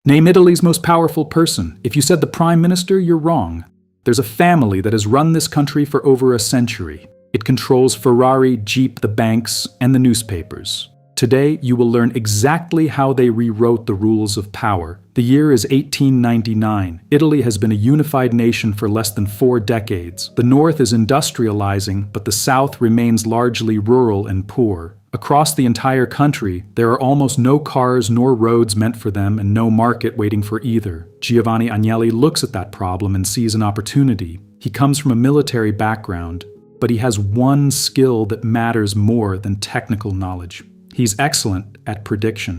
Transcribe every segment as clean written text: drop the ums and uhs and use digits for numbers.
Name Italy's most powerful person. If you said the Prime Minister, you're wrong. There's a family that has run this country for over a century. It controls Ferrari, Jeep, the banks, and the newspapers. Today, you will learn exactly how they rewrote the rules of power. The year is 1899. Italy has been a unified nation for less than 4 decades. The north is industrializing, but the south remains largely rural and poor. Across the entire country, there are almost no cars nor roads meant for them and no market waiting for either. Giovanni Agnelli looks at that problem and sees an opportunity. He comes from a military background, but he has one skill that matters more than technical knowledge. He's excellent at prediction.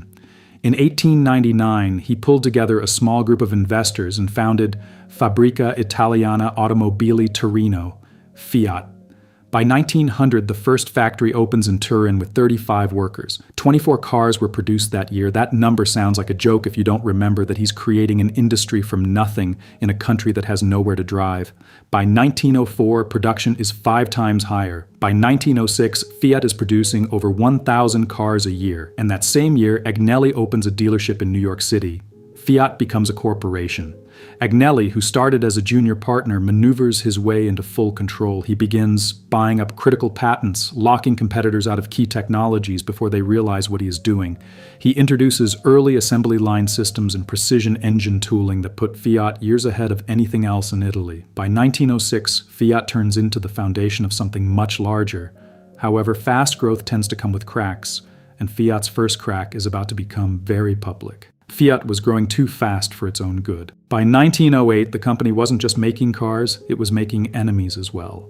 In 1899, he pulled together a small group of investors and founded Fabbrica Italiana Automobili Torino, Fiat. By 1900, the first factory opens in Turin with 35 workers. 24 cars were produced that year. That number sounds like a joke if you don't remember that he's creating an industry from nothing in a country that has nowhere to drive. By 1904, production is 5 times higher. By 1906, Fiat is producing over 1,000 cars a year. And that same year, Agnelli opens a dealership in New York City. Fiat becomes a corporation. Agnelli, who started as a junior partner, maneuvers his way into full control. He begins buying up critical patents, locking competitors out of key technologies before they realize what he is doing. He introduces early assembly line systems and precision engine tooling that put Fiat years ahead of anything else in Italy. By 1906, Fiat turns into the foundation of something much larger. However, fast growth tends to come with cracks, and Fiat's first crack is about to become very public. Fiat was growing too fast for its own good. By 1908, the company wasn't just making cars, it was making enemies as well.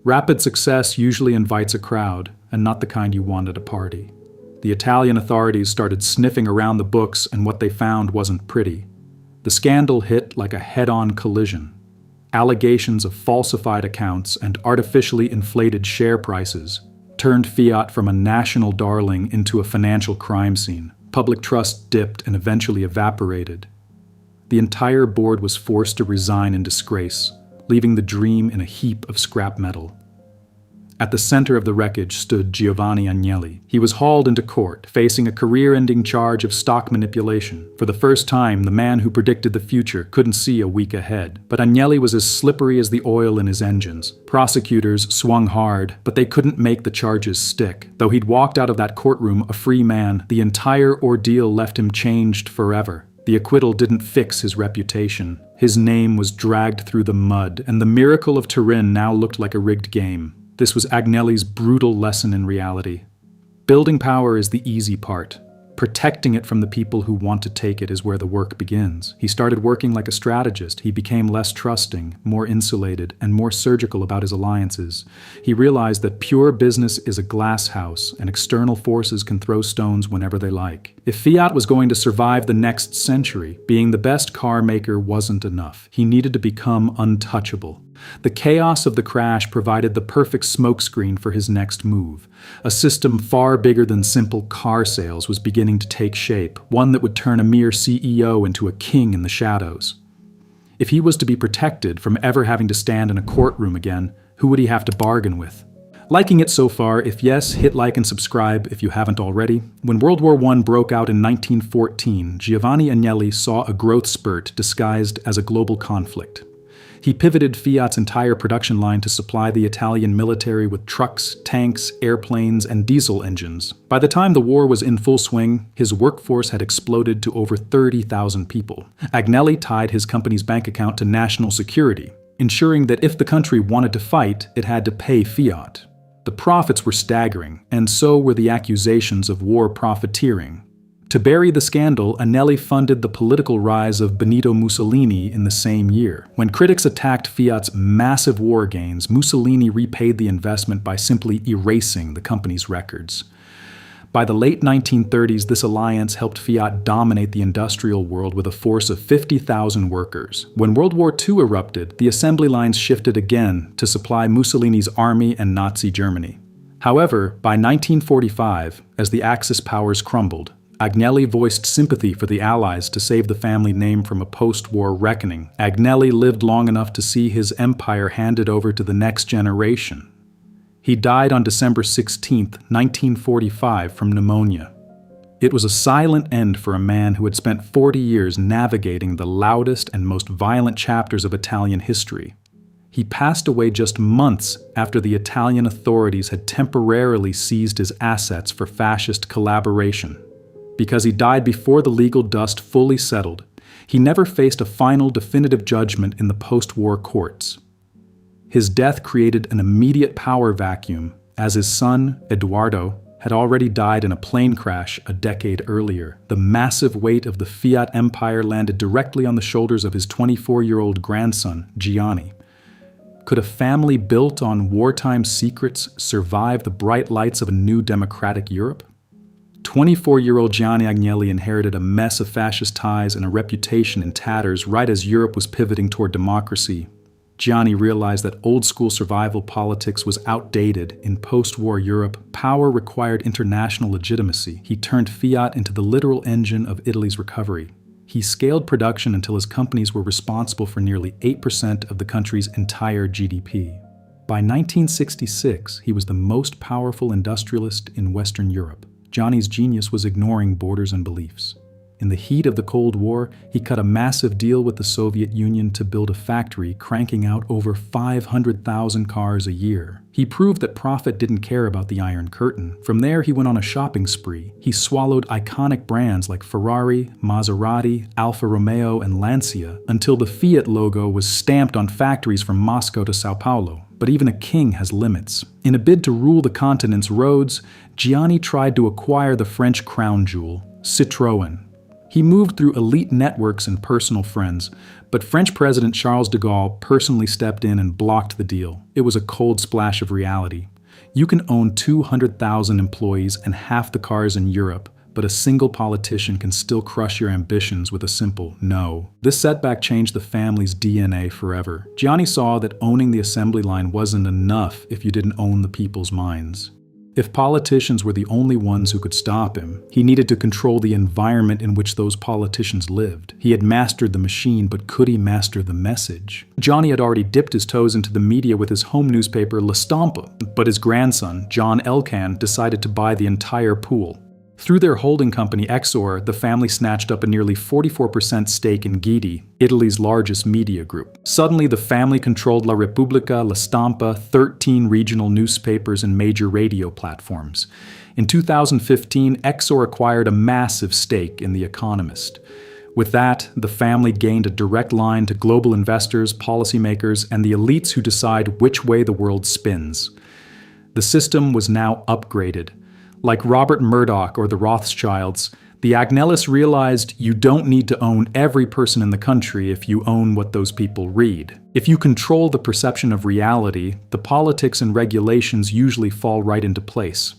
Rapid success usually invites a crowd, and not the kind you want at a party. The Italian authorities started sniffing around the books, and what they found wasn't pretty. The scandal hit like a head-on collision. Allegations of falsified accounts and artificially inflated share prices turned Fiat from a national darling into a financial crime scene. Public trust dipped and eventually evaporated. The entire board was forced to resign in disgrace, leaving the dream in a heap of scrap metal. At the center of the wreckage stood Giovanni Agnelli. He was hauled into court, facing a career-ending charge of stock manipulation. For the first time, the man who predicted the future couldn't see a week ahead. But Agnelli was as slippery as the oil in his engines. Prosecutors swung hard, but they couldn't make the charges stick. Though he'd walked out of that courtroom a free man, the entire ordeal left him changed forever. The acquittal didn't fix his reputation. His name was dragged through the mud, and the miracle of Turin now looked like a rigged game. This was Agnelli's brutal lesson in reality. Building power is the easy part. Protecting it from the people who want to take it is where the work begins. He started working like a strategist. He became less trusting, more insulated, and more surgical about his alliances. He realized that pure business is a glass house, and external forces can throw stones whenever they like. If Fiat was going to survive the next century, being the best car maker wasn't enough. He needed to become untouchable. The chaos of the crash provided the perfect smokescreen for his next move. A system far bigger than simple car sales was beginning to take shape, one that would turn a mere CEO into a king in the shadows. If he was to be protected from ever having to stand in a courtroom again, who would he have to bargain with? Liking it so far? If yes, hit like and subscribe if you haven't already. When World War I broke out in 1914, Giovanni Agnelli saw a growth spurt disguised as a global conflict. He pivoted Fiat's entire production line to supply the Italian military with trucks, tanks, airplanes, and diesel engines. By the time the war was in full swing, his workforce had exploded to over 30,000 people. Agnelli tied his company's bank account to national security, ensuring that if the country wanted to fight, it had to pay Fiat. The profits were staggering, and so were the accusations of war profiteering. To bury the scandal, Agnelli funded the political rise of Benito Mussolini in the same year. When critics attacked Fiat's massive war gains, Mussolini repaid the investment by simply erasing the company's records. By the late 1930s, this alliance helped Fiat dominate the industrial world with a force of 50,000 workers. When World War II erupted, the assembly lines shifted again to supply Mussolini's army and Nazi Germany. However, by 1945, as the Axis powers crumbled, Agnelli voiced sympathy for the Allies to save the family name from a post-war reckoning. Agnelli lived long enough to see his empire handed over to the next generation. He died on December 16, 1945, from pneumonia. It was a silent end for a man who had spent 40 years navigating the loudest and most violent chapters of Italian history. He passed away just months after the Italian authorities had temporarily seized his assets for fascist collaboration. Because he died before the legal dust fully settled, he never faced a final definitive judgment in the post-war courts. His death created an immediate power vacuum, as his son, Edoardo, had already died in a plane crash a decade earlier. The massive weight of the Fiat empire landed directly on the shoulders of his 24-year-old grandson, Gianni. Could a family built on wartime secrets survive the bright lights of a new democratic Europe? 24-year-old Gianni Agnelli inherited a mess of fascist ties and a reputation in tatters right as Europe was pivoting toward democracy. Gianni realized that old-school survival politics was outdated. In post-war Europe, power required international legitimacy. He turned Fiat into the literal engine of Italy's recovery. He scaled production until his companies were responsible for nearly 8% of the country's entire GDP. By 1966, he was the most powerful industrialist in Western Europe. Gianni's genius was ignoring borders and beliefs. In the heat of the Cold War, he cut a massive deal with the Soviet Union to build a factory cranking out over 500,000 cars a year. He proved that profit didn't care about the Iron Curtain. From there, he went on a shopping spree. He swallowed iconic brands like Ferrari, Maserati, Alfa Romeo, and Lancia until the Fiat logo was stamped on factories from Moscow to Sao Paulo. But even a king has limits. In a bid to rule the continent's roads, Gianni tried to acquire the French crown jewel, Citroën. He moved through elite networks and personal friends, but French President Charles de Gaulle personally stepped in and blocked the deal. It was a cold splash of reality. You can own 200,000 employees and half the cars in Europe, but a single politician can still crush your ambitions with a simple no. This setback changed the family's DNA forever. Gianni saw that owning the assembly line wasn't enough if you didn't own the people's minds. If politicians were the only ones who could stop him, he needed to control the environment in which those politicians lived. He had mastered the machine, but could he master the message? Gianni had already dipped his toes into the media with his home newspaper La Stampa, but his grandson, John Elkann, decided to buy the entire pool. Through their holding company Exor, the family snatched up a nearly 44% stake in Guidi, Italy's largest media group. Suddenly, the family controlled La Repubblica, La Stampa, 13 regional newspapers, and major radio platforms. In 2015, Exor acquired a massive stake in The Economist. With that, the family gained a direct line to global investors, policymakers, and the elites who decide which way the world spins. The system was now upgraded. Like Robert Murdoch or the Rothschilds, the Agnellis realized you don't need to own every person in the country if you own what those people read. If you control the perception of reality, the politics and regulations usually fall right into place.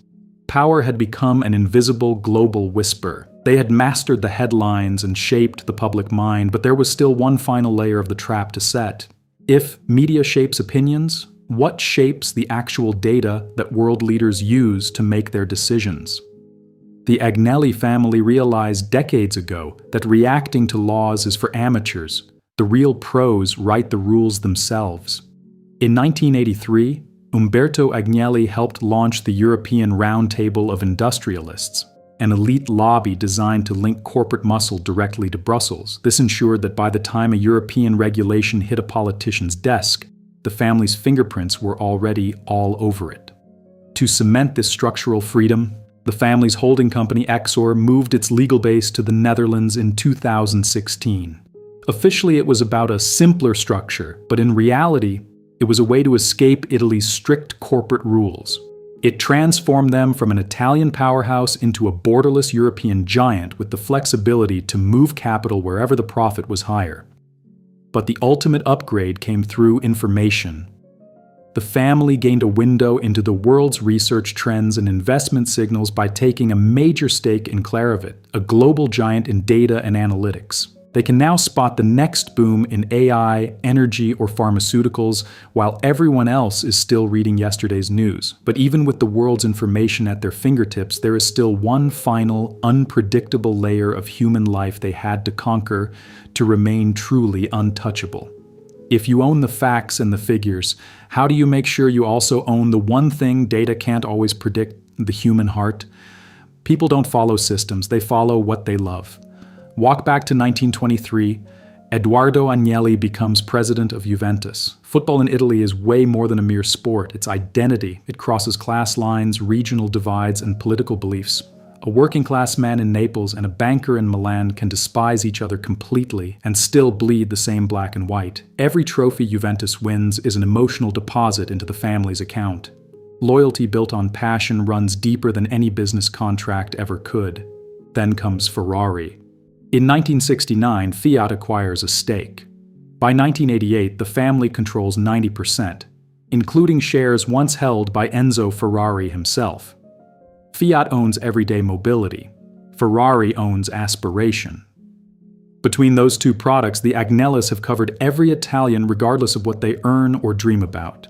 Power had become an invisible global whisper. They had mastered the headlines and shaped the public mind, but there was still one final layer of the trap to set. If media shapes opinions, what shapes the actual data that world leaders use to make their decisions? The Agnelli family realized decades ago that reacting to laws is for amateurs. The real pros write the rules themselves. In 1983, Umberto Agnelli helped launch the European Roundtable of Industrialists, an elite lobby designed to link corporate muscle directly to Brussels. This ensured that by the time a European regulation hit a politician's desk, the family's fingerprints were already all over it. To cement this structural freedom, the family's holding company Exor moved its legal base to the Netherlands in 2016. Officially, it was about a simpler structure, but in reality, it was a way to escape Italy's strict corporate rules. It transformed them from an Italian powerhouse into a borderless European giant with the flexibility to move capital wherever the profit was higher. But the ultimate upgrade came through information. The family gained a window into the world's research trends and investment signals by taking a major stake in Claravit, a global giant in data and analytics. They can now spot the next boom in AI, energy, or pharmaceuticals, while everyone else is still reading yesterday's news. But even with the world's information at their fingertips, there is still one final, unpredictable layer of human life they had to conquer to remain truly untouchable. If you own the facts and the figures, how do you make sure you also own the one thing data can't always predict, the human heart? People don't follow systems, they follow what they love. Walk back to 1923, Edoardo Agnelli becomes president of Juventus. Football in Italy is way more than a mere sport. It's identity. It crosses class lines, regional divides, and political beliefs. A working-class man in Naples and a banker in Milan can despise each other completely and still bleed the same black and white. Every trophy Juventus wins is an emotional deposit into the family's account. Loyalty built on passion runs deeper than any business contract ever could. Then comes Ferrari. In 1969, Fiat acquires a stake. By 1988, the family controls 90%, including shares once held by Enzo Ferrari himself. Fiat owns everyday mobility. Ferrari owns aspiration. Between those two products, the Agnellis have covered every Italian regardless of what they earn or dream about.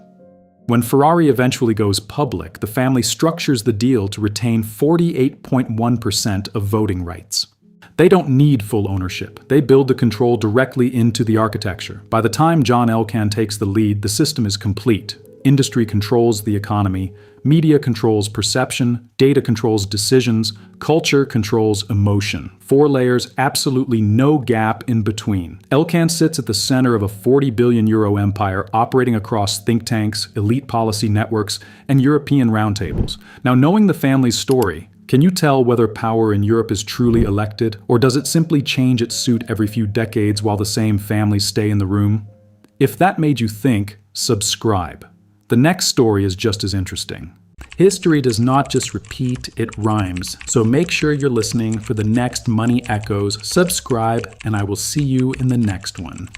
When Ferrari eventually goes public, the family structures the deal to retain 48.1% of voting rights. They don't need full ownership. They build the control directly into the architecture. By the time John Elkann takes the lead, the system is complete. Industry controls the economy, media controls perception, data controls decisions, culture controls emotion. 4 layers, absolutely no gap in between. Elkann sits at the center of a 40 billion euro empire operating across think tanks, elite policy networks, and European roundtables. Now, knowing the family's story, can you tell whether power in Europe is truly elected, or does it simply change its suit every few decades while the same families stay in the room? If that made you think, subscribe. The next story is just as interesting. History does not just repeat, it rhymes. So make sure you're listening for the next Money Echoes. Subscribe, and I will see you in the next one.